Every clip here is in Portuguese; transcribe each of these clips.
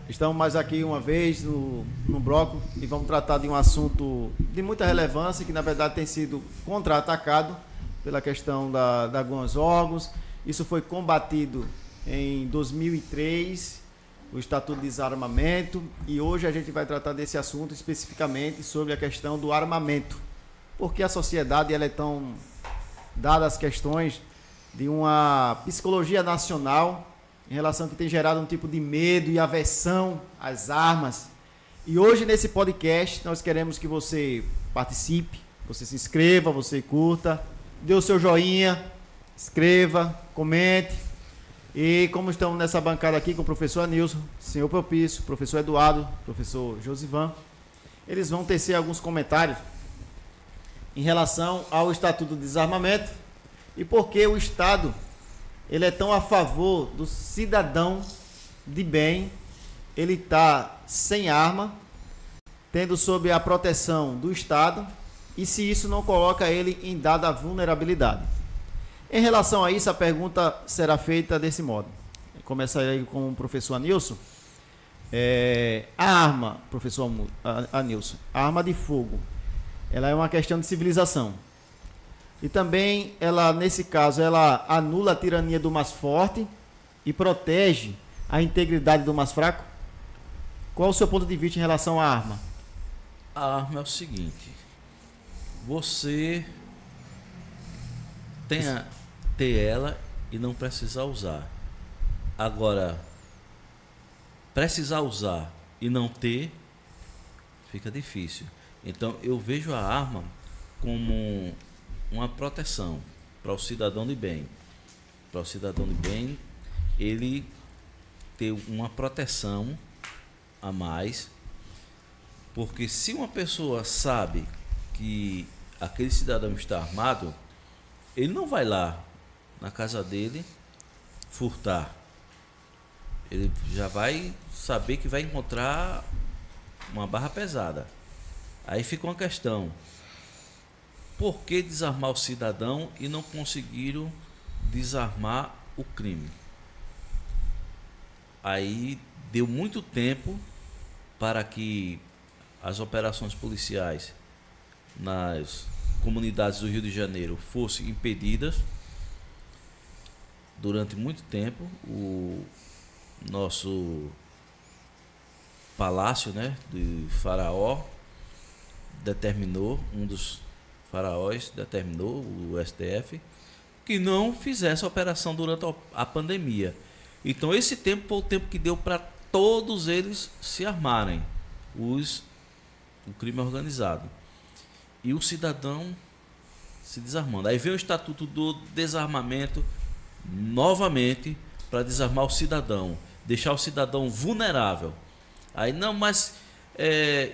Estamos mais aqui uma vez no bloco e vamos tratar de um assunto de muita relevância que na verdade tem sido contra-atacado pela questão de alguns órgãos. Isso foi combatido em 2003, o Estatuto de Desarmamento, e hoje a gente vai tratar desse assunto especificamente sobre a questão do armamento. Porque a sociedade ela é tão dada às questões de uma psicologia nacional em relação que tem gerado um tipo de medo e aversão às armas. E hoje nesse podcast nós queremos que você participe, você se inscreva, você curta, dê o seu joinha, escreva, comente. E como estamos nessa bancada aqui com o professor Anilson, senhor Propício, professor Eduardo, professor Josivan, eles vão tecer alguns comentários em relação ao Estatuto de Desarmamento e por que o Estado ele é tão a favor do cidadão de bem, ele está sem arma, tendo sob a proteção do Estado, e se isso não coloca ele em dada vulnerabilidade. Em relação a isso, a pergunta será feita desse modo. Começarei com o professor Anilson. A arma, professor Anilson, a arma de fogo, ela é uma questão de civilização. E também, ela, nesse caso, ela anula a tirania do mais forte e protege a integridade do mais fraco? Qual o seu ponto de vista em relação à arma? A arma é o seguinte: você ter ela e não precisar usar. Agora, precisar usar e não ter, fica difícil. Então, eu vejo a arma como uma proteção para o cidadão de bem. Para o cidadão de bem, ele ter uma proteção a mais, porque se uma pessoa sabe que aquele cidadão está armado, ele não vai lá na casa dele furtar. Ele já vai saber que vai encontrar uma barra pesada. Aí fica uma questão: por que desarmar o cidadão e não conseguiram desarmar o crime? Aí deu muito tempo para que as operações policiais nas comunidades do Rio de Janeiro fossem impedidas. Durante muito tempo, o nosso palácio, né, do faraó determinou, um dos faraós determinou, o STF, que não fizesse a operação durante a pandemia. Então esse tempo foi o tempo que deu para todos eles se armarem, o crime organizado. E o cidadão se desarmando. Aí vem o Estatuto do Desarmamento novamente para desarmar o cidadão, deixar o cidadão vulnerável. Aí não, mas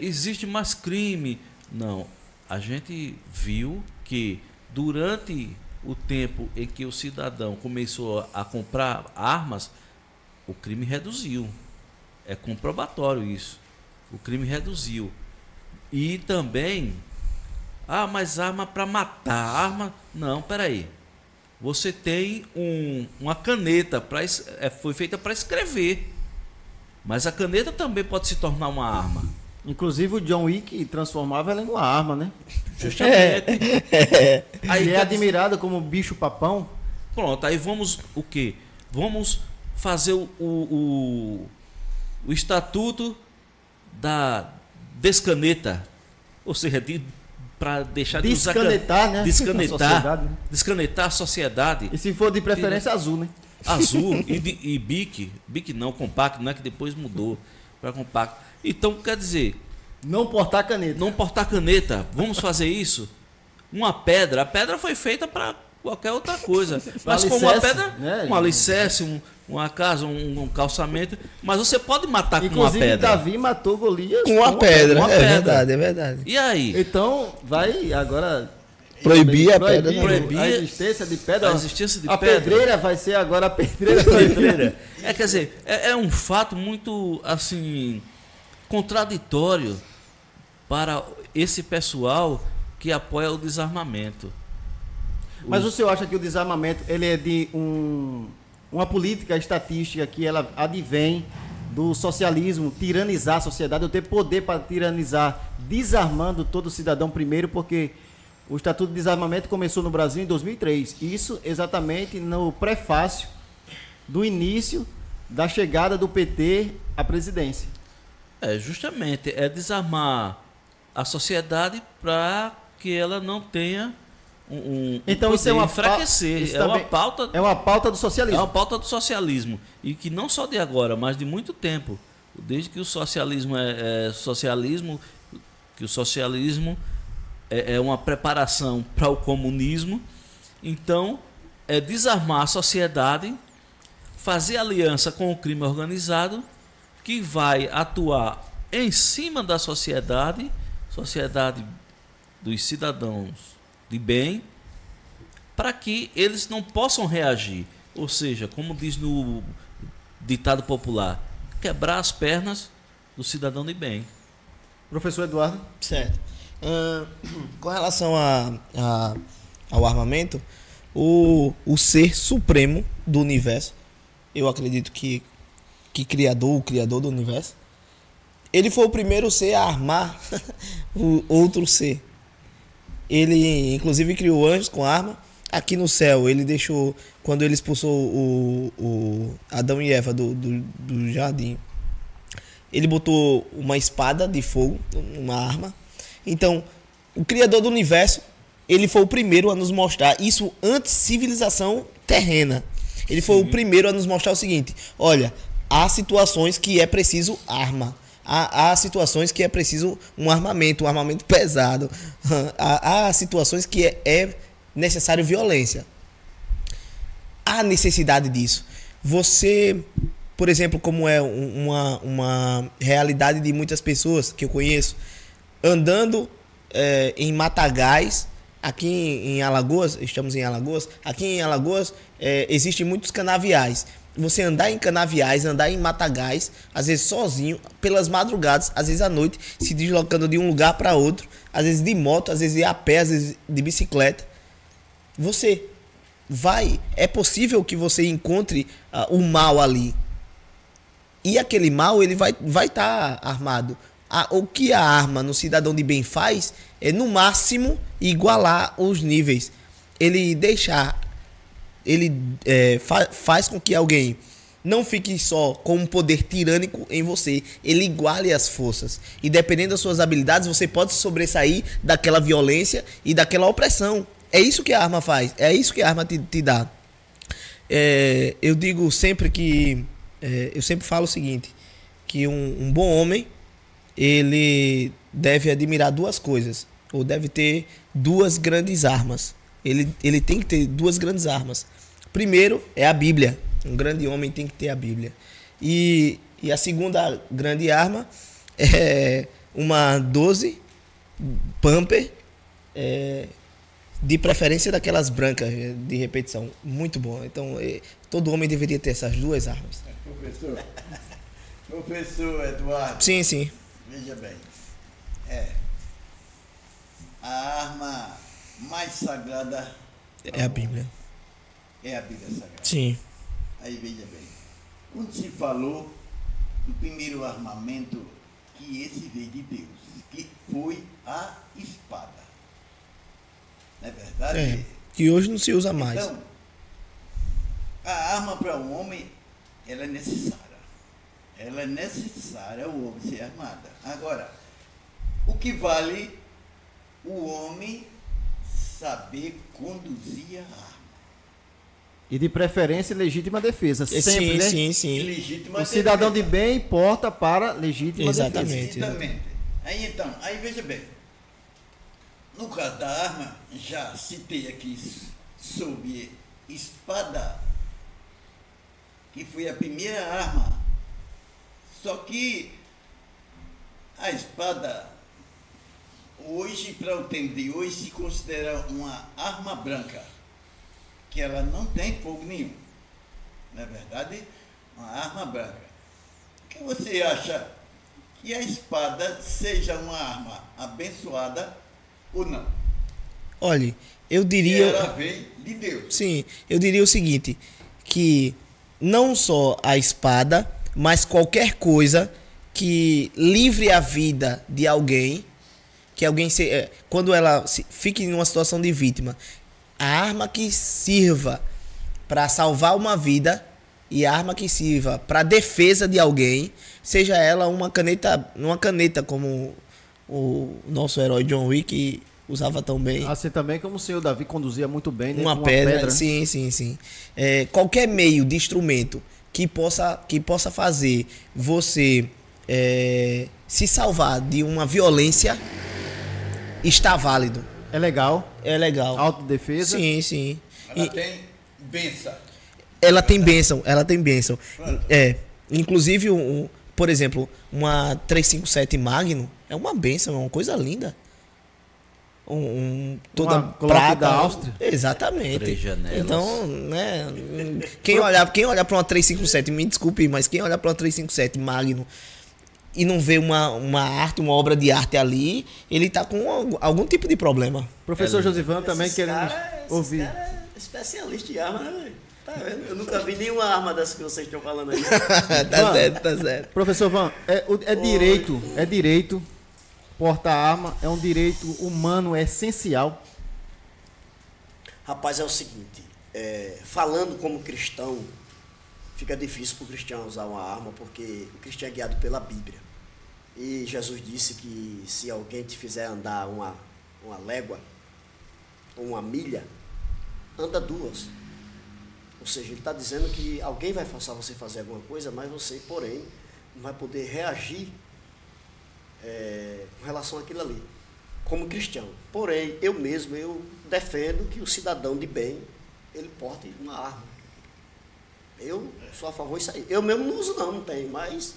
existe mais crime. Não, a gente viu que durante o tempo em que o cidadão começou a comprar armas, o crime reduziu. É comprobatório isso. O crime reduziu. E também, mas arma para matar, arma... Não, peraí. Você tem uma caneta, foi feita para escrever. Mas a caneta também pode se tornar uma arma. Inclusive o John Wick transformava ela em uma arma, né? Justamente. Aí é admirado como bicho papão. Pronto, aí vamos o quê? Vamos fazer o estatuto da descaneta. Ou seja, para deixar de usar... Descanetar, né? Descanetar a sociedade. E se for de preferência azul, né? Azul e bic não, compacto, não é que depois mudou para compacto. Então, quer dizer... Não portar caneta. Não portar caneta. Vamos fazer isso? Uma pedra. A pedra foi feita para qualquer outra coisa. Mas como uma pedra, né? Um alicerce, uma casa, um calçamento. Mas você pode matar com uma pedra. Davi matou Golias com uma pedra. Uma pedra. Verdade, é verdade. E aí? Então, vai agora... Proibir a pedra. Proibir a existência de pedra. A existência de pedra. pedreira vai ser agora a pedreira. Quer dizer, é um fato muito, assim, contraditório para esse pessoal que apoia o desarmamento. Mas o senhor acha que o desarmamento ele é de uma política estatística que ela advém do socialismo tiranizar a sociedade, ou ter poder para tiranizar, desarmando todo cidadão primeiro, porque o Estatuto de Desarmamento começou no Brasil em 2003. Isso exatamente no prefácio do início da chegada do PT à presidência. Justamente, é desarmar a sociedade para que ela não tenha então isso é uma enfraquecer. É uma pauta do socialismo. É uma pauta do socialismo. E que não só de agora, mas de muito tempo. Desde que o socialismo é socialismo, que o socialismo é uma preparação para o comunismo. Então, é desarmar a sociedade, fazer aliança com o crime organizado, que vai atuar em cima da sociedade dos cidadãos de bem, para que eles não possam reagir. Ou seja, como diz no ditado popular, quebrar as pernas do cidadão de bem. Professor Eduardo? Certo. Com relação ao armamento, o ser supremo do universo, eu acredito que o criador do universo, ele foi o primeiro ser a armar o outro ser. Ele, inclusive, criou anjos com arma. Aqui no céu, ele deixou, quando ele expulsou o Adão e Eva do jardim, ele botou uma espada de fogo, uma arma. Então, o criador do universo, ele foi o primeiro a nos mostrar isso antes civilização terrena. Ele foi o primeiro a nos mostrar o seguinte: olha, há situações que é preciso arma. Há situações que é preciso um armamento pesado. Há situações que é necessário violência. Há necessidade disso. Você, por exemplo, como é uma realidade de muitas pessoas que eu conheço, andando em matagais, aqui em Alagoas, estamos em Alagoas, aqui em Alagoas existem muitos canaviais. Você andar em canaviais, andar em matagais, às vezes sozinho, pelas madrugadas, às vezes à noite, se deslocando de um lugar para outro, às vezes de moto, às vezes a pé, às vezes de bicicleta. Você vai, é possível que você encontre o mal ali. E aquele mal, ele vai estar armado. O que a arma no cidadão de bem faz é, no máximo, igualar os níveis. Ele faz com que alguém não fique só com um poder tirânico em você. Ele iguale as forças. E dependendo das suas habilidades, você pode se sobressair daquela violência e daquela opressão. É isso que a arma faz. É isso que a arma te dá. Eu digo sempre que... eu sempre falo o seguinte, que um bom homem, ele deve admirar duas coisas. Ou deve ter duas grandes armas. Ele tem que ter duas grandes armas. Primeiro é a Bíblia. Um grande homem tem que ter a Bíblia. E a segunda grande arma é uma 12 Pamper, de preferência daquelas brancas de repetição. Muito bom. Então, todo homem deveria ter essas duas armas. Professor Eduardo. Sim. Veja bem. A arma mais sagrada é a Bíblia. É a Bíblia Sagrada. Sim. Aí veja bem. Quando se falou do primeiro armamento, que esse veio de Deus, que foi a espada. Não é verdade? Que hoje não se usa mais. Então, a arma para o homem, ela é necessária. Ela é necessária o homem ser armada. Agora, o que vale o homem saber conduzir a arma. E de preferência legítima defesa. Sempre, né? Sim. Legítima o cidadão de bem porta para legítima defesa. Exatamente. Aí veja bem. No caso da arma, já citei aqui sobre espada, que foi a primeira arma. Só que a espada, hoje, para o tempo de hoje, se considera uma arma branca, que ela não tem fogo nenhum. Não é verdade? Uma arma branca. O que você acha que a espada seja uma arma abençoada ou não? Olha, eu diria... Que ela veio de Deus. Sim, eu diria o seguinte, que não só a espada, mas qualquer coisa que livre a vida de alguém, que alguém quando ela fique em uma situação de vítima, a arma que sirva para salvar uma vida e a arma que sirva para defesa de alguém, seja ela uma caneta como o nosso herói John Wick usava tão bem. Assim também como o senhor Davi conduzia muito bem, né? Uma Com pedra. Sim. Qualquer meio de instrumento que possa fazer você se salvar de uma violência está válido. É legal. É legal. Autodefesa. Sim. Ela tem benção. Ela tem bênção. Inclusive, por exemplo, uma 357 Magnum é uma bênção, é uma coisa linda. Toda Uma Glock prata da Áustria. Exatamente. 3 janelas. Então, né, quem olhar para uma 357, me desculpe, mas quem olhar para uma 357 Magnum e não vê uma arte, uma obra de arte ali, ele tá com algum tipo de problema. Professor Josivan também querendo ouvir. Esse cara é especialista em arma, né, velho? Tá vendo? Eu nunca vi nenhuma arma dessa que vocês estão falando aí. Tá certo. Professor Van, é direito, portar arma é um direito humano essencial. Rapaz, é o seguinte, falando como cristão, fica difícil para o cristão usar uma arma, porque o cristão é guiado pela Bíblia. E Jesus disse que se alguém te fizer andar uma légua, ou uma milha, anda 2. Ou seja, ele está dizendo que alguém vai forçar você a fazer alguma coisa, mas você, porém, não vai poder reagir com relação àquilo ali, como cristão. Porém, eu defendo que o cidadão de bem, ele porte uma arma. Eu sou a favor disso aí. Eu mesmo não uso não tenho, mas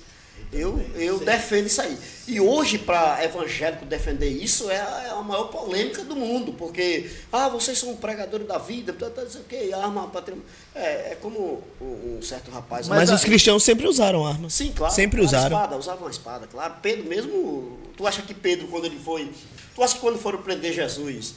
eu defendo isso aí. E hoje, para evangélico defender isso, é a maior polêmica do mundo, porque, vocês são pregadores da vida, não sei o arma, patrimônio. É como um certo rapaz... Mas os cristãos sempre usaram armas. Sim, claro. Sempre usaram. Usavam uma espada, claro. Pedro mesmo... Tu acha que Pedro, quando ele foi... Tu acha que quando foram prender Jesus,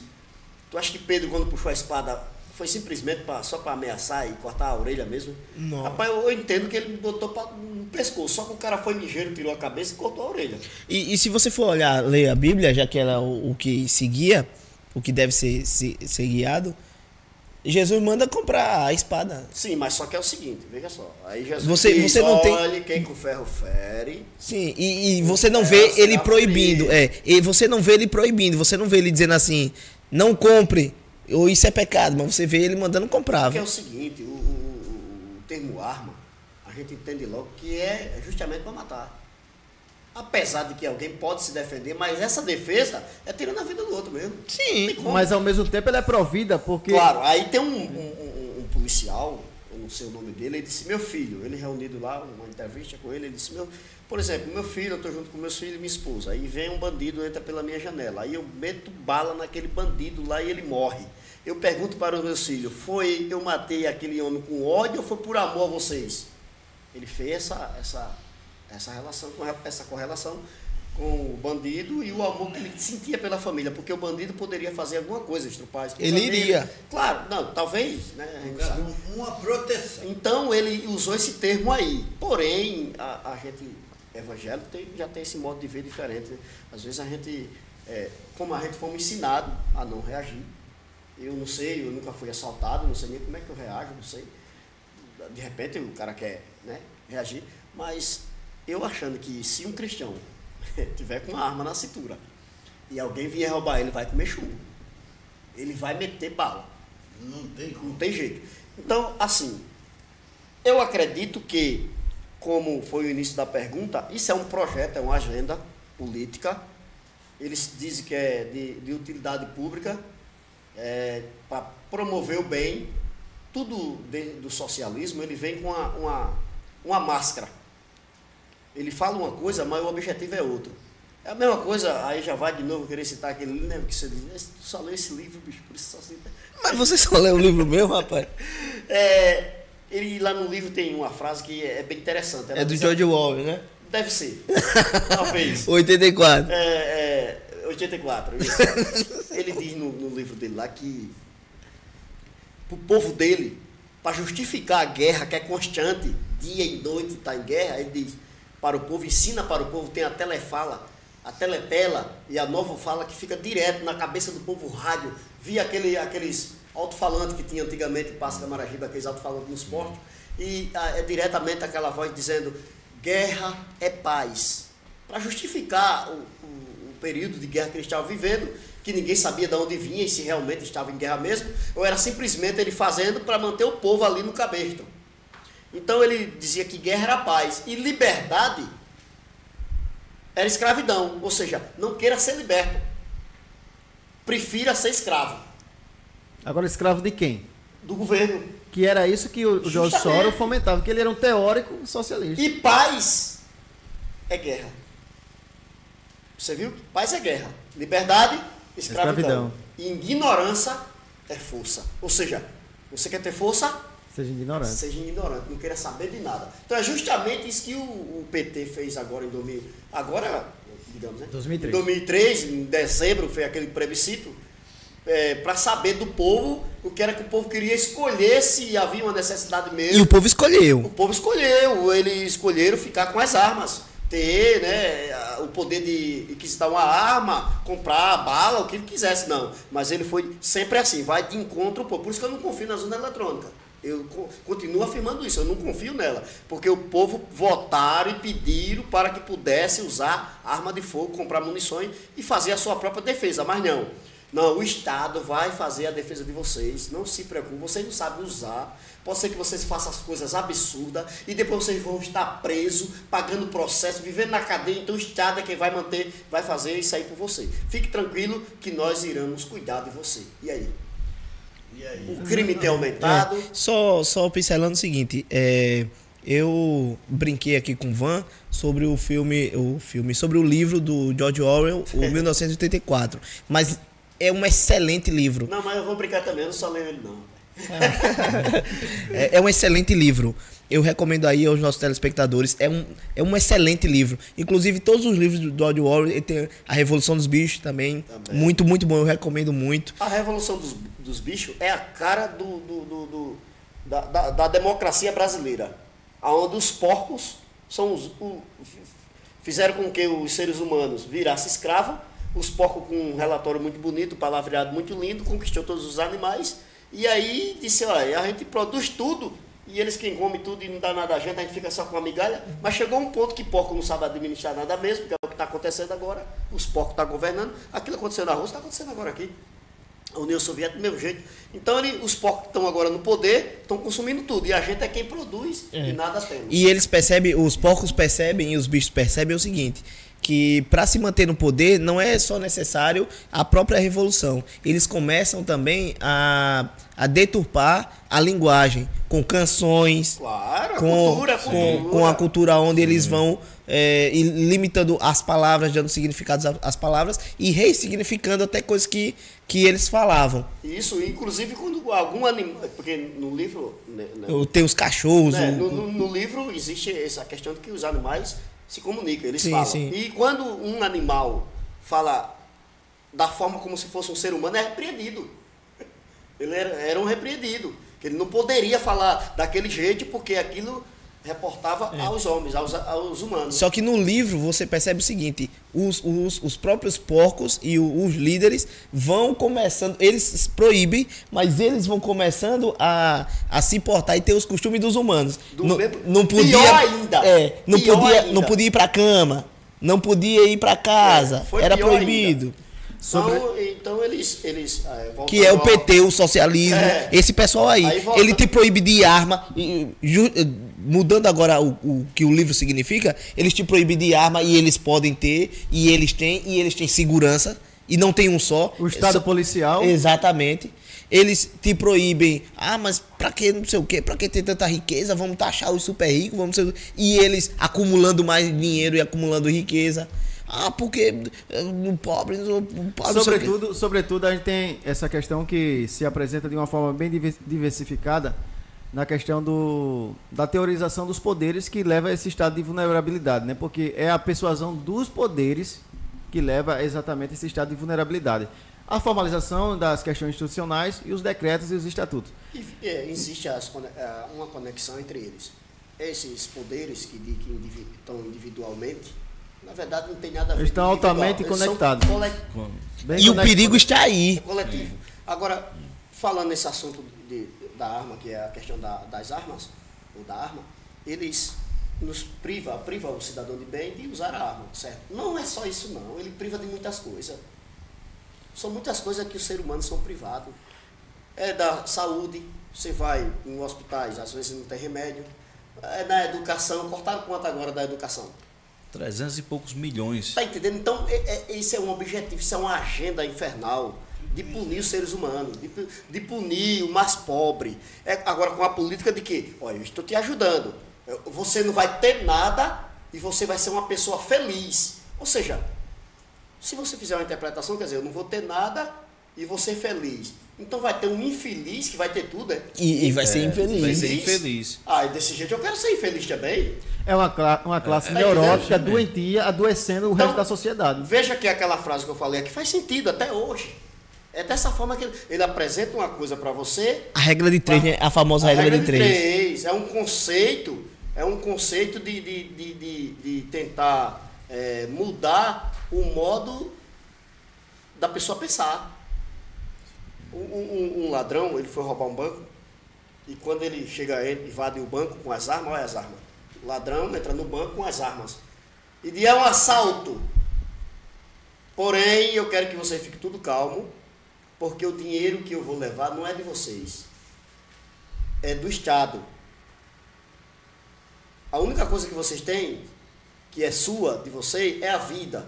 tu acha que Pedro, quando puxou a espada, foi simplesmente só para ameaçar e cortar a orelha mesmo? Não. Rapaz, eu entendo que ele botou no pescoço, só que o cara foi ligeiro, tirou a cabeça e cortou a orelha. E se você for ler a Bíblia, já que ela é o que seguia, o que deve ser guiado, Jesus manda comprar a espada. Sim, mas só que é o seguinte, veja só. Aí Jesus Você não tem... olhe, quem com ferro fere. Sim, e você não vê ele proibindo. E você não vê ele proibindo, você não vê ele dizendo assim, não compre, ou isso é pecado, mas você vê ele mandando comprar. Porque é o seguinte, o termo arma, a gente entende logo que é justamente para matar. Apesar de que alguém pode se defender, mas essa defesa é tirando a vida do outro mesmo. Sim, mas ao mesmo tempo ela é provida, porque... Claro, aí tem um policial, eu não sei o nome dele, ele disse, meu filho, ele reunido lá, uma entrevista com ele disse, por exemplo, meu filho, eu estou junto com meus filhos e minha esposa, aí vem um bandido, entra pela minha janela, aí eu meto bala naquele bandido lá e ele morre. Eu pergunto para os meus filhos, eu matei aquele homem com ódio ou foi por amor a vocês? Ele fez essa correlação com o bandido e o amor que ele sentia pela família, porque o bandido poderia fazer alguma coisa, estrupar. Ele iria. Claro, não, talvez, né? A gente sabe. Uma proteção. Então ele usou esse termo aí. Porém, a gente evangélico já tem esse modo de ver diferente. Né? Às vezes a gente, como a gente fomos ensinado a não reagir. Eu não sei, eu nunca fui assaltado, não sei nem como é que eu reajo, não sei. De repente o cara quer, né, reagir, mas eu achando que se um cristão tiver com uma arma na cintura e alguém vier roubar ele, vai comer chumbo. Ele vai meter bala. Não tem jeito. Então, assim, eu acredito que, como foi o início da pergunta, isso é um projeto, é uma agenda política. Eles dizem que é de utilidade pública, para promover o bem. Tudo do socialismo, ele vem com uma máscara. Ele fala uma coisa, mas o objetivo é outro. É a mesma coisa, aí já vai de novo querer citar aquele livro, né? Que você diz, tu só leu esse livro, bicho, por isso só cita. Mas você só leu o livro meu, rapaz? Ele lá no livro tem uma frase que é bem interessante. É do George Orwell, né? Deve ser. Talvez. 84. 84. Isso. Ele diz no livro dele lá que o povo dele, para justificar a guerra que é constante dia e noite está em guerra, ele diz para o povo, ensina para o povo, tem a telefala, a telepela e a nova fala que fica direto na cabeça do povo, o rádio, via aqueles alto-falantes que tinha antigamente em Passo Camaragibe, aqueles alto-falantes nos portos, e é diretamente aquela voz dizendo, guerra é paz. Para justificar o período de guerra que ele estava vivendo, que ninguém sabia de onde vinha e se realmente estava em guerra mesmo, ou era simplesmente ele fazendo para manter o povo ali no cabestro. Então ele dizia que guerra era paz e liberdade era escravidão, ou seja, não queira ser liberto, prefira ser escravo. Agora, escravo de quem? Do governo. Que era isso que o George Soros fomentava, que ele era um teórico socialista. E paz é guerra. Você viu? Paz é guerra. Liberdade, escravidão. E ignorância é força. Ou seja, você quer ter força? Seja ignorante. Seja ignorante, não queira saber de nada. Então é justamente isso que o PT fez agora em 2000. Agora, digamos, né? 2003. Em 2003, em dezembro, foi aquele plebiscito para saber do povo o que era que o povo queria escolher, se havia uma necessidade mesmo. E o povo escolheu. O povo escolheu, eles escolheram ficar com as armas. Ter, né, o poder de quisitar uma arma, comprar bala, o que ele quisesse, não. Mas ele foi sempre assim, vai de encontro ao povo. Por isso que eu não confio na urna eletrônica. Eu continuo afirmando isso, eu não confio nela. Porque o povo votaram e pediram para que pudesse usar arma de fogo, comprar munições e fazer a sua própria defesa. Mas não. Não, o Estado vai fazer a defesa de vocês. Não se preocupem, vocês não sabem usar. Pode ser que vocês façam as coisas absurdas e depois vocês vão estar presos, pagando processo, vivendo na cadeia. Então o Estado é quem vai manter, vai fazer isso aí por você. Fique tranquilo que nós iremos cuidar de você. E aí? O crime tem aumentado. Só pincelando o seguinte, eu brinquei aqui com o Van sobre sobre o livro do George Orwell, o 1984. Mas é um excelente livro. Não, mas eu vou brincar também, eu não só leio ele não. É um excelente livro. Eu recomendo aí aos nossos telespectadores. É um excelente livro. Inclusive, todos os livros do George Orwell, ele tem A Revolução dos Bichos também. Muito, muito bom. Eu recomendo muito. A Revolução dos Bichos é a cara da democracia brasileira. Onde os porcos fizeram com que os seres humanos virassem escravos. Os porcos, com um relatório muito bonito, palavreado muito lindo, conquistou todos os animais. E aí disse, olha, a gente produz tudo, e eles quem come tudo e não dá nada a gente fica só com a migalha. Mas chegou um ponto que porco não sabe administrar nada mesmo, que é o que está acontecendo agora. Os porcos estão governando. Aquilo aconteceu na Rússia, está acontecendo agora aqui. A União Soviética do mesmo jeito. Então os porcos que estão agora no poder estão consumindo tudo. E a gente é quem produz e nada temos. E eles percebem, os porcos percebem e os bichos percebem o seguinte, que para se manter no poder não é só necessário a própria revolução. Eles começam também a deturpar a linguagem com canções, claro, com a cultura onde eles vão limitando as palavras, dando significados às palavras e ressignificando até coisas que eles falavam. Isso, inclusive quando algum animal, porque no livro... Tem os cachorros... No livro existe essa questão de que os animais se comunicam, eles falam. Sim. E quando um animal fala da forma como se fosse um ser humano, é repreendido. Ele era um repreendido. Ele não poderia falar daquele jeito porque aquilo reportava aos homens, aos humanos. Só que no livro você percebe o seguinte, os próprios porcos e os líderes vão começando, eles proíbem, mas eles vão começando a se portar e ter os costumes dos humanos. Não podia, pior ainda. Não podia ir para cama, não podia ir para casa, era proibido. Ainda. Então eles que é o PT, o socialismo, esse pessoal aí ele te proíbe de arma, mudando agora o que o livro significa, eles te proíbem de arma e eles podem ter, e eles têm segurança, e não tem um só. O Estado policial. Exatamente. Eles te proíbem, mas pra que não sei o quê, pra que ter tanta riqueza, vamos taxar os super ricos, e eles acumulando mais dinheiro e acumulando riqueza. Porque o pobre sobretudo a gente tem essa questão que se apresenta de uma forma bem diversificada na questão da teorização dos poderes que leva a esse estado de vulnerabilidade, né? Porque é a persuasão dos poderes que leva exatamente a esse estado de vulnerabilidade. A formalização das questões institucionais e os decretos e os estatutos. Existe uma conexão entre eles. esses poderes que estão individualmente, na verdade não tem nada a ver Eles estão com individual. altamente Eles são conectados. E Bem o conectados. perigo está aí. É coletivo. Agora, falando nesse assunto da arma, que é a questão das armas, ou da arma, eles nos priva o cidadão de bem de usar a arma, certo? Não é só isso não, ele priva de muitas coisas. São muitas coisas que os seres humanos são privados. É da saúde, você vai em hospitais, às vezes não tem remédio. É da educação, cortaram quanto agora da educação? 300 e poucos milhões. Está entendendo? Então, esse é um objetivo, isso é uma agenda infernal de punir os seres humanos, de punir o mais pobre. Agora, com a política de que, olha, eu estou te ajudando, você não vai ter nada e você vai ser uma pessoa feliz. Ou seja, se você fizer uma interpretação, quer dizer, eu não vou ter nada e vou ser feliz. Então vai ter um infeliz que vai ter tudo, é? E vai ser infeliz. Vai ser infeliz. Ah, e desse jeito eu quero ser infeliz também. É uma classe É, neurótica, é, doentia, adoecendo o Então, resto da sociedade. Veja que aquela frase que eu falei aqui faz sentido até hoje. É dessa forma que ele apresenta uma coisa para você. A regra de 3, né? A famosa regra de 3. É um conceito de tentar mudar o modo da pessoa pensar. Um ladrão, ele foi roubar um banco e quando ele chega, invade o banco com as armas, olha as armas. O ladrão entra no banco com as armas e é um assalto. Porém, eu quero que você fique tudo calmo, porque o dinheiro que eu vou levar não é de vocês, é do Estado. A única coisa que vocês têm, que é sua, de vocês, é a vida.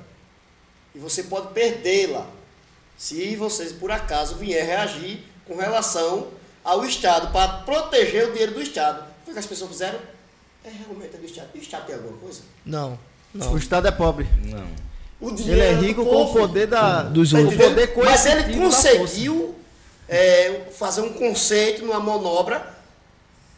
E você pode perdê-la se vocês, por acaso, vier reagir com relação ao Estado, para proteger o dinheiro do Estado. O que as pessoas fizeram? Realmente é do Estado. E o Estado tem alguma coisa? Não. O Estado é pobre. Não. O Ele dinheiro é do rico com povo. o poder dos com o outros. poder Mas ele coercitivo da força. conseguiu fazer um conceito numa manobra,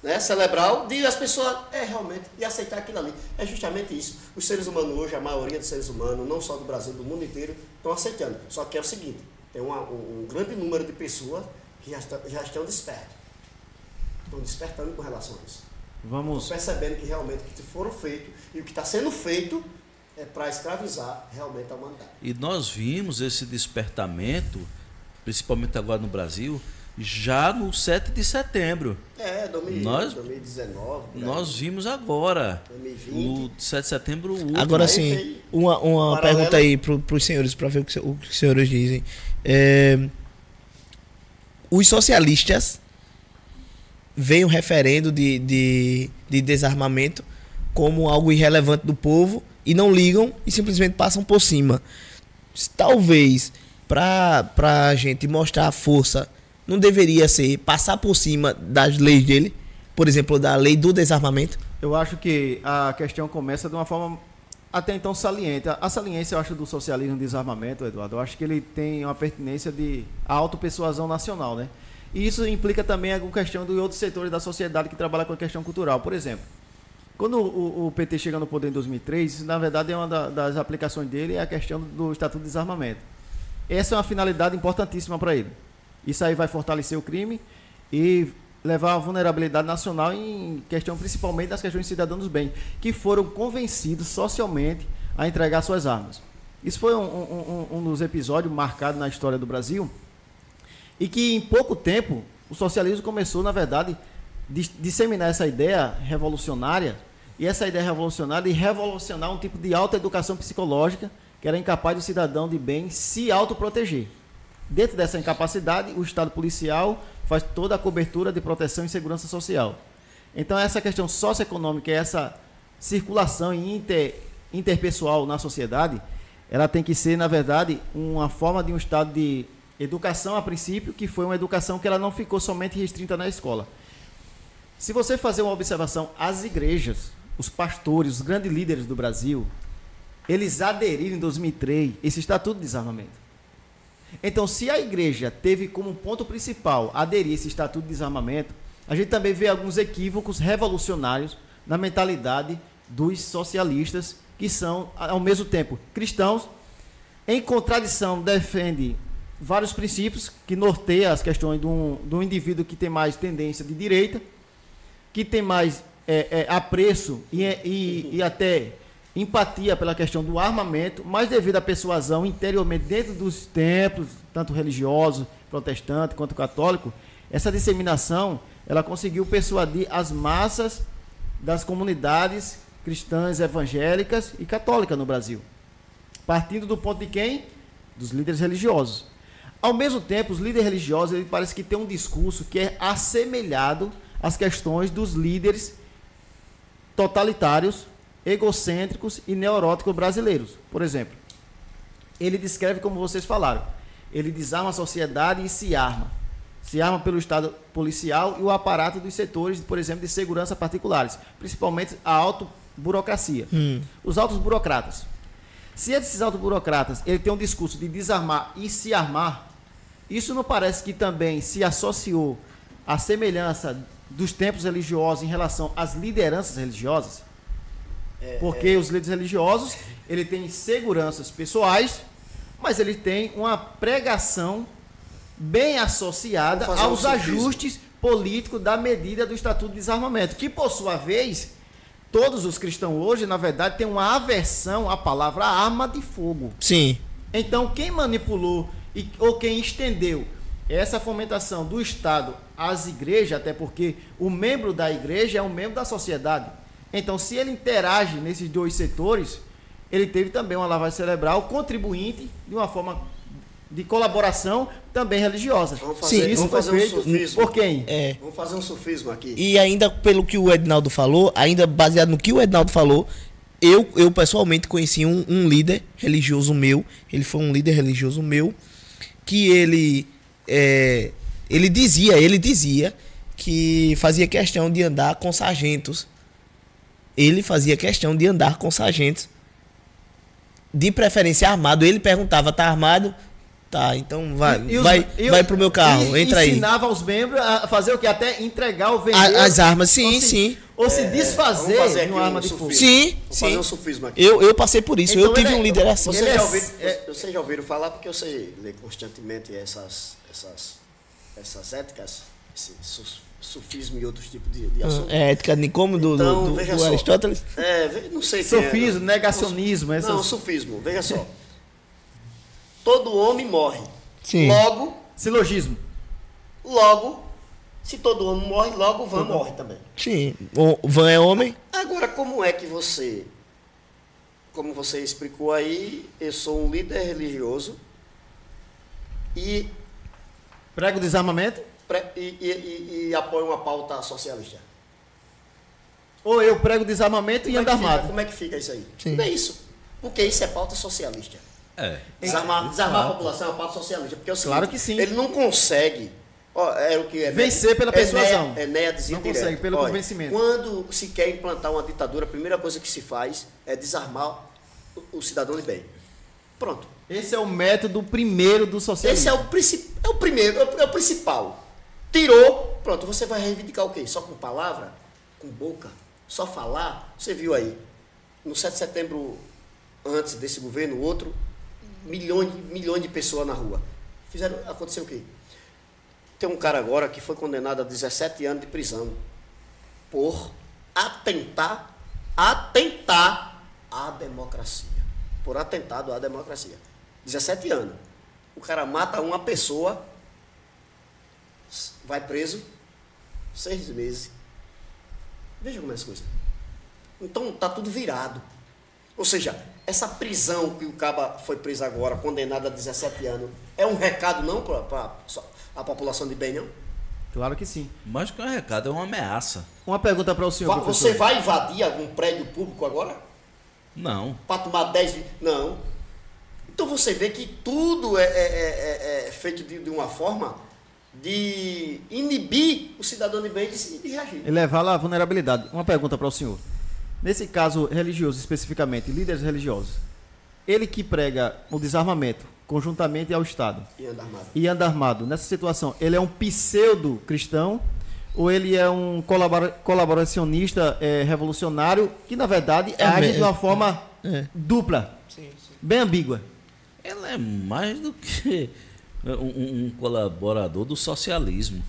né, cerebral, de as pessoas realmente e aceitar aquilo ali. É justamente isso. Os seres humanos hoje, a maioria dos seres humanos, não só do Brasil, do mundo inteiro, estão aceitando. Só que é o seguinte, tem um grande número de pessoas que já estão despertos. Estão despertando com relação a isso. Vamos. Percebendo que realmente o que foram feito e o que está sendo feito é para escravizar realmente a humanidade. E nós vimos esse despertamento, principalmente agora no Brasil, já no 7 de setembro. 2019. Nós vimos agora. 2020. O 7 de setembro, o último. Agora Aí sim, foi uma paralelo. pergunta aí para os senhores, para ver o que os senhores dizem. Os socialistas veem o referendo de desarmamento como algo irrelevante do povo e não ligam e simplesmente passam por cima. Talvez, para a gente mostrar a força, não deveria ser passar por cima das leis dele, por exemplo, da lei do desarmamento? Eu acho que a questão começa de uma forma até então saliente. A saliência, eu acho, do socialismo e desarmamento, Eduardo, eu acho que ele tem uma pertinência de autopersuasão nacional, né? E isso implica também alguma questão de outros setores da sociedade que trabalham com a questão cultural. Por exemplo, quando o PT chega no poder em 2003, isso, na verdade, é uma das aplicações dele, é a questão do Estatuto de Desarmamento. Essa é uma finalidade importantíssima para ele. Isso aí vai fortalecer o crime e levar a vulnerabilidade nacional em questão principalmente das questões de cidadãos do bem, que foram convencidos socialmente a entregar suas armas. Isso foi um dos episódios marcados na história do Brasil e que em pouco tempo o socialismo começou, na verdade, disseminar essa ideia revolucionária e essa ideia revolucionária de revolucionar um tipo de autoeducação psicológica que era incapaz do cidadão de bem se autoproteger. Dentro dessa incapacidade, o Estado policial faz toda a cobertura de proteção e segurança social. Então, essa questão socioeconômica, essa circulação interpessoal na sociedade, ela tem que ser, na verdade, uma forma de um estado de educação, a princípio, que foi uma educação que ela não ficou somente restrita na escola. Se você fazer uma observação, as igrejas, os pastores, os grandes líderes do Brasil, eles aderiram em 2003 esse Estatuto de Desarmamento. Então, se a igreja teve como ponto principal aderir esse Estatuto de Desarmamento, a gente também vê alguns equívocos revolucionários na mentalidade dos socialistas, que são, ao mesmo tempo, cristãos, em contradição, defendem vários princípios que norteiam as questões do indivíduo que tem mais tendência de direita, que tem mais apreço e até empatia pela questão do armamento, mas devido à persuasão interiormente dentro dos templos, tanto religiosos, protestantes quanto católicos, essa disseminação ela conseguiu persuadir as massas das comunidades cristãs, evangélicas e católicas no Brasil. Partindo do ponto de quem? Dos líderes religiosos. Ao mesmo tempo, os líderes religiosos, ele parece que tem um discurso que é assemelhado às questões dos líderes totalitários, egocêntricos e neuróticos brasileiros. Por exemplo, ele descreve como vocês falaram, ele desarma a sociedade e se arma. Se arma pelo Estado policial e o aparato dos setores, por exemplo, de segurança particulares, principalmente a autoburocracia. Os altos burocratas. Se esses altos burocratas ele tem um discurso de desarmar e se armar, isso não parece que também se associou à semelhança dos templos religiosos em relação às lideranças religiosas? Porque os líderes religiosos ele tem seguranças pessoais, mas ele tem uma pregação bem associada aos ajustes políticos da medida do Estatuto de Desarmamento, que, por sua vez, todos os cristãos hoje, na verdade, têm uma aversão à palavra arma de fogo. Sim. Então, quem manipulou ou quem estendeu essa fomentação do Estado às igrejas, até porque o membro da igreja é um membro da sociedade. Então, se ele interage nesses dois setores, ele teve também uma lavagem cerebral contribuinte de uma forma de colaboração também religiosa. Vamos fazer um sufismo. Por quem? Vamos fazer um sufismo aqui. E ainda pelo que o Ednaldo falou, ainda baseado no que o Ednaldo falou, eu pessoalmente conheci um líder religioso meu, ele foi um líder religioso meu, que ele dizia que fazia questão de andar com sargentos. Ele fazia questão de andar com sargentos, de preferência armado. Ele perguntava, tá armado? Tá, então vai pro meu carro, entra aí. Ensinava os membros a fazer o que? Até entregar ou vender. As armas, sim. Ou se desfazer de uma arma de fogo. Sim. Vamos fazer um sufismo aqui. Eu passei por isso, Então, eu tive um líder assim. Vocês já ouviram falar, porque você lê constantemente essas éticas, esse sufismo e outros tipos de assuntos. Ética de como Então, do veja só. Aristóteles? Não sei quem Sofismo, negacionismo. Não, sufismo, veja só. Todo homem morre. Sim. Silogismo. Logo, se todo homem morre, logo o Van morre também. Sim. O Van é homem? Agora, como você explicou aí, eu sou um líder religioso e Prego desarmamento. e apoio uma pauta socialista. Ou eu prego desarmamento e ando armado. Como é que fica isso aí? Sim. Não é isso. Porque isso é pauta socialista. Desarmar a população é uma pauta socialista. Porque é o seguinte, Claro que sim. Ele não consegue. Vencer pela persuasão. Enéa dizia Não direto. consegue, pelo convencimento. Quando se quer implantar uma ditadura, a primeira coisa que se faz é desarmar o cidadão de bem. Pronto. Esse é o método primeiro do socialismo. Esse é o primeiro, é o principal. Tirou, pronto, você vai reivindicar o quê? Só com palavra? Com boca? Só falar? Você viu aí, no 7 de setembro, antes desse governo, outro, milhões de pessoas na rua. Aconteceu o quê? Tem um cara agora que foi condenado a 17 anos de prisão por atentar à democracia. Por atentado à democracia. 17 anos. O cara mata uma pessoa, vai preso 6 meses. Veja como é essa coisa. Então tá tudo virado. Ou seja, essa prisão que o caba foi preso agora, condenado a 17 anos, é um recado não para a população de bem, não? Claro que sim. Mais que um recado, é uma ameaça. Uma pergunta para o senhor, Você vai invadir algum prédio público agora? Não. Para tomar 10... Não. Então você vê que tudo é feito de uma forma de inibir o cidadão de bem de reagir. E levá-lo à vulnerabilidade. Uma pergunta para o senhor. Nesse caso religioso, especificamente, líderes religiosos, ele que prega o desarmamento, conjuntamente ao Estado, e anda armado, nessa situação, ele é um pseudo-cristão ou ele é um colaboracionista revolucionário que, na verdade, age de uma forma dupla, bem ambígua? Ela é mais do que um colaborador do socialismo,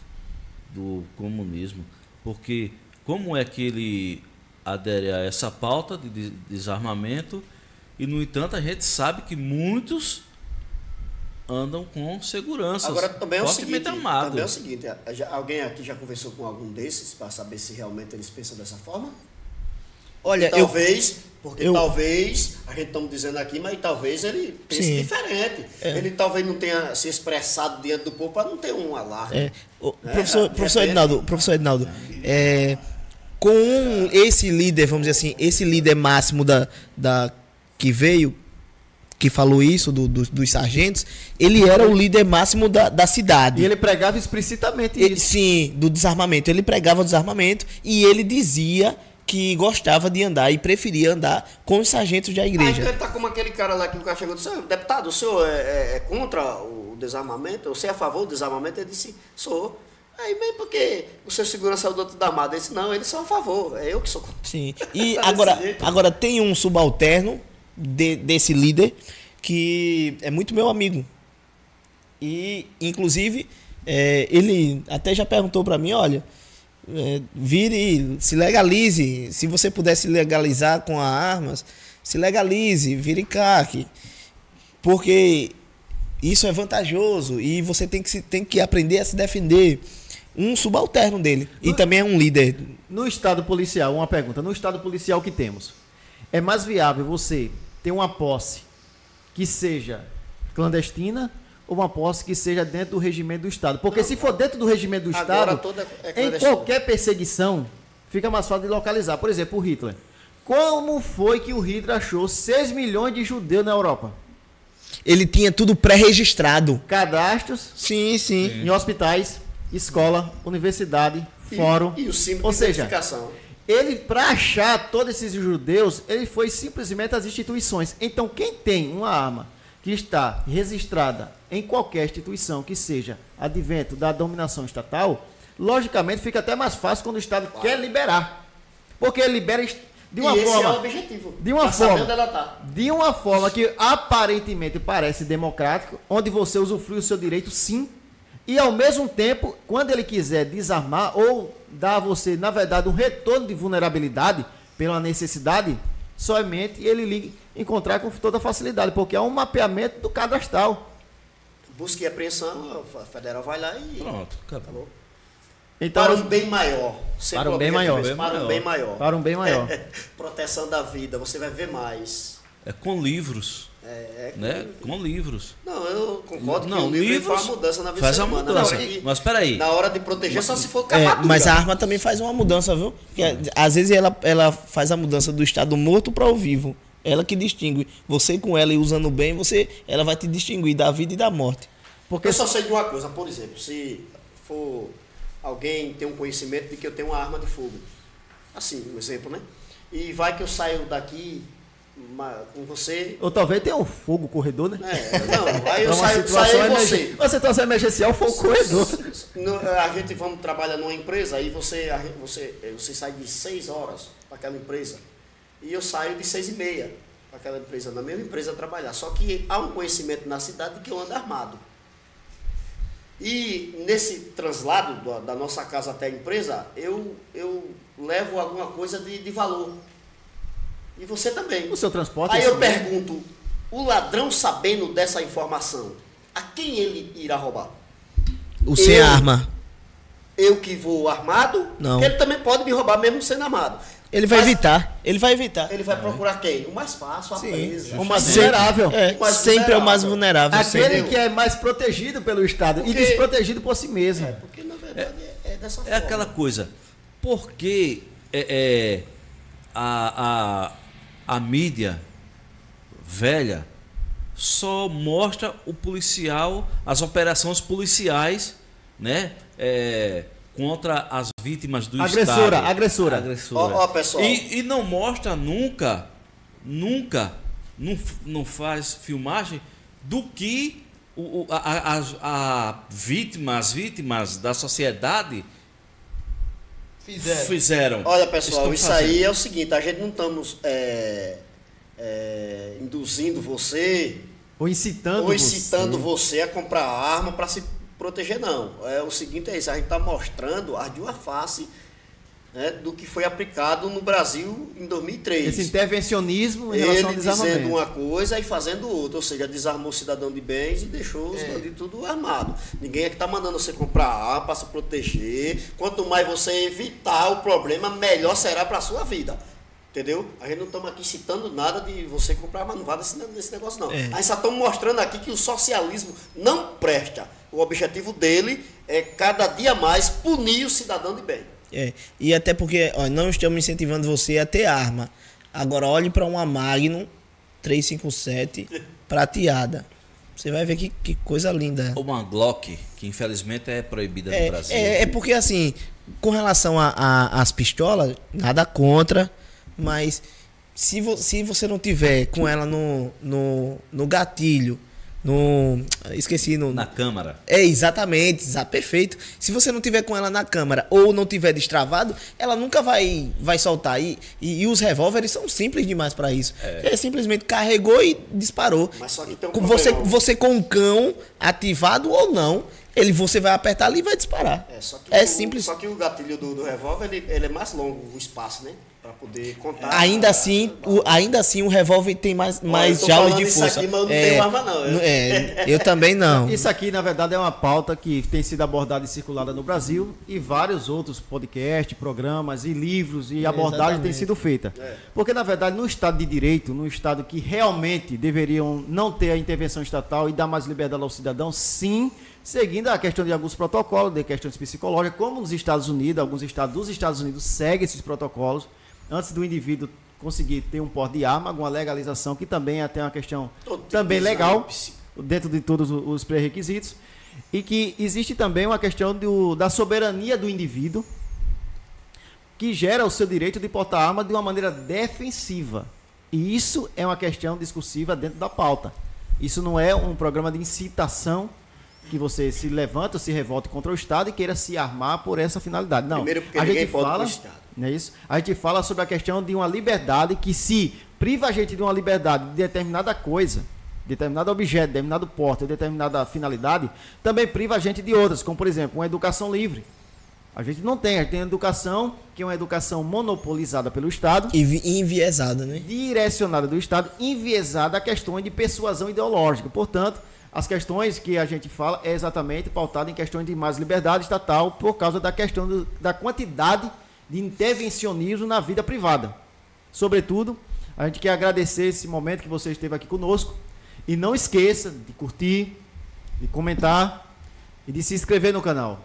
do comunismo, porque como é que ele adere a essa pauta de desarmamento e, no entanto, a gente sabe que muitos andam com segurança. Agora também é o seguinte, armados. alguém aqui já conversou com algum desses para saber se realmente eles pensam dessa forma? Olha, talvez a gente estamos dizendo aqui, mas talvez ele pense Sim. diferente. Ele talvez não tenha se expressado diante do povo para não ter um alarme. Professor Edinaldo, com esse líder, vamos dizer assim, esse líder máximo que veio, que falou isso, dos sargentos, ele era o líder máximo da cidade. E ele pregava explicitamente isso. Sim, do desarmamento. Ele pregava o desarmamento e ele dizia que gostava de andar e preferia andar com os sargentos da igreja. Então ele tá como aquele cara lá que o cara chegou e disse: deputado, o senhor é contra o desarmamento? Você é a favor do desarmamento? Ele disse: sou. Aí mesmo porque o seu segurança é o doutor da Armada. Ele disse: não, eles são a favor, é eu que sou contra. Sim. E Tá agora tem um subalterno desse líder que é muito meu amigo. E, inclusive, ele até já perguntou para mim: olha, vire, se legalize. Se você puder se legalizar com as armas, se legalize, vire CAC. Porque isso é vantajoso e você tem que aprender a se defender. Um subalterno dele. E também é um líder. No estado policial, uma pergunta. No estado policial que temos, é mais viável você ter uma posse que seja clandestina ou uma posse que seja dentro do regimento do Estado? Porque se for dentro do regimento do Estado, em qualquer perseguição, fica mais fácil de localizar. Por exemplo, o Hitler. Como foi que o Hitler achou 6 milhões de judeus na Europa? Ele tinha tudo pré-registrado. Cadastros Sim. em hospitais, escola, universidade, fórum. E o símbolo Ou de seja, identificação. ele, para achar todos esses judeus, ele foi simplesmente às instituições. Então, quem tem uma arma que está registrada em qualquer instituição que seja advento da dominação estatal, logicamente fica até mais fácil quando o Estado quer liberar. Porque ele libera de uma forma... Esse é o objetivo. De uma Pra saber forma, onde ela tá. de uma forma que aparentemente parece democrático, onde você usufrui o seu direito, sim, e ao mesmo tempo, quando ele quiser desarmar ou dar a você, na verdade, um retorno de vulnerabilidade pela necessidade, somente ele encontrar com toda facilidade, porque é um mapeamento do cadastral. Busca e apreensão, a federal vai lá e... Pronto, acabou. Então, Para um bem maior. Sempre Para um bem maior. Para um bem maior. para um bem maior. Proteção da vida, você vai ver mais. É com livros. Né? Com livros. Não, eu concordo Não, que o livro livros faz uma mudança na vida faz a humana. mudança. Não, e Mas peraí. na hora de proteger, só se for capa dura. Mas a arma também faz uma mudança, viu? Porque, às vezes ela faz a mudança do estado morto para o vivo. Ela que distingue. Você com ela e usando bem, ela vai te distinguir da vida e da morte. Porque Eu só sei de uma coisa, por exemplo, se for alguém ter um conhecimento de que eu tenho uma arma de fogo, assim, um exemplo, né? E vai que eu saio daqui com você... ou talvez tenha um fogo corredor, né? Não, aí eu Pra uma saio situação e você... uma situação emergencial, fogo corredor. A gente vamos trabalhar numa empresa, aí você sai de 6 horas para aquela empresa e eu saio de 6h30 para aquela empresa, na mesma empresa trabalhar. Só que há um conhecimento na cidade que eu ando armado. E nesse translado da nossa casa até a empresa, eu levo alguma coisa de valor. E você também. O seu transporte. Aí é eu assim. pergunto, o ladrão sabendo dessa informação, a quem ele irá roubar? O sem arma. Eu que vou armado? Não. Porque ele também pode me roubar mesmo sendo armado. Ele vai Mas evitar. Ele vai evitar. Ele vai procurar quem? O mais fácil, a presa. O mais Sempre- vulnerável. O mais sempre é o mais vulnerável. vulnerável. Aquele sempre. que é mais protegido pelo Estado Porque- e desprotegido por si mesmo. Porque na verdade é dessa É forma. aquela coisa. Por que a mídia velha só mostra o policial, as operações policiais, né? Contra as vítimas do Agressora, Estado. agressora. Ó, pessoal. E não mostra nunca, não faz filmagem do que as vítimas da sociedade fizeram. Olha, pessoal, Estão isso fazendo. aí é o seguinte, a gente não estamos induzindo você Ou incitando, ou incitando você a comprar arma para se proteger, não. O seguinte é isso, a gente está mostrando as duas faces né, do que foi aplicado no Brasil em 2003. Esse intervencionismo em relação ao Ele desarmamento. dizendo uma coisa e fazendo outra, ou seja, desarmou o cidadão de bens e deixou os bandidos tudo armado. Ninguém é que está mandando você comprar arma para se proteger. Quanto mais você evitar o problema, melhor será para a sua vida. Entendeu? A gente não estamos aqui citando nada de você comprar arma, não vá desse negócio não. A gente só estamos mostrando aqui que o socialismo não presta. O objetivo dele é cada dia mais punir o cidadão de bem. E até porque não estamos incentivando você a ter arma. Agora olhe para uma Magnum 357 prateada. Você vai ver que coisa linda. Ou uma Glock, que infelizmente é proibida no Brasil. É porque assim, com relação às pistolas, nada contra, mas se você não tiver com ela no gatilho, esqueci Na câmara. Exatamente, perfeito. Se você não tiver com ela na câmara ou não tiver destravado, ela nunca vai soltar. E os revólveres são simples demais para isso. Ele simplesmente carregou e disparou. Mas só que tem um você, problema. você com o cão ativado ou não, você vai apertar ali e vai disparar. Simples. Só que o gatilho do revólver ele é mais longo, o espaço, né? Para poder contar. Ainda assim, o revólver tem mais jaulas de força. Aqui, mas eu não tenho arma, não. Eu também não. Isso aqui, na verdade, é uma pauta que tem sido abordada e circulada no Brasil e vários outros podcasts, programas e livros e abordagens têm sido feitas. Porque, na verdade, no Estado de Direito, no Estado que realmente deveriam não ter a intervenção estatal e dar mais liberdade ao cidadão, sim, seguindo a questão de alguns protocolos, de questões psicológicas, como nos Estados Unidos, alguns estados dos Estados Unidos seguem esses protocolos, antes do indivíduo conseguir ter um porte de arma, alguma legalização, que também é até uma questão também legal, dentro de todos os pré-requisitos, e que existe também uma questão da soberania do indivíduo, que gera o seu direito de portar arma de uma maneira defensiva. E isso é uma questão discursiva dentro da pauta. Isso não é um programa de incitação que você se levanta, se revolte contra o Estado e queira se armar por essa finalidade. Não, primeiro porque a ninguém gente pode fala, pro Estado. não é isso? A gente fala sobre a questão de uma liberdade que se priva a gente de uma liberdade de determinada coisa, determinado objeto, determinado porte, determinada finalidade, também priva a gente de outras, como por exemplo, uma educação livre. A gente não tem, a gente tem educação que é uma educação monopolizada pelo Estado. E enviesada, né? Direcionada do Estado, enviesada a questões de persuasão ideológica. Portanto, as questões que a gente fala é exatamente pautada em questões de mais liberdade estatal por causa da questão da quantidade de intervencionismo na vida privada. Sobretudo, a gente quer agradecer esse momento que você esteve aqui conosco e não esqueça de curtir, de comentar e de se inscrever no canal.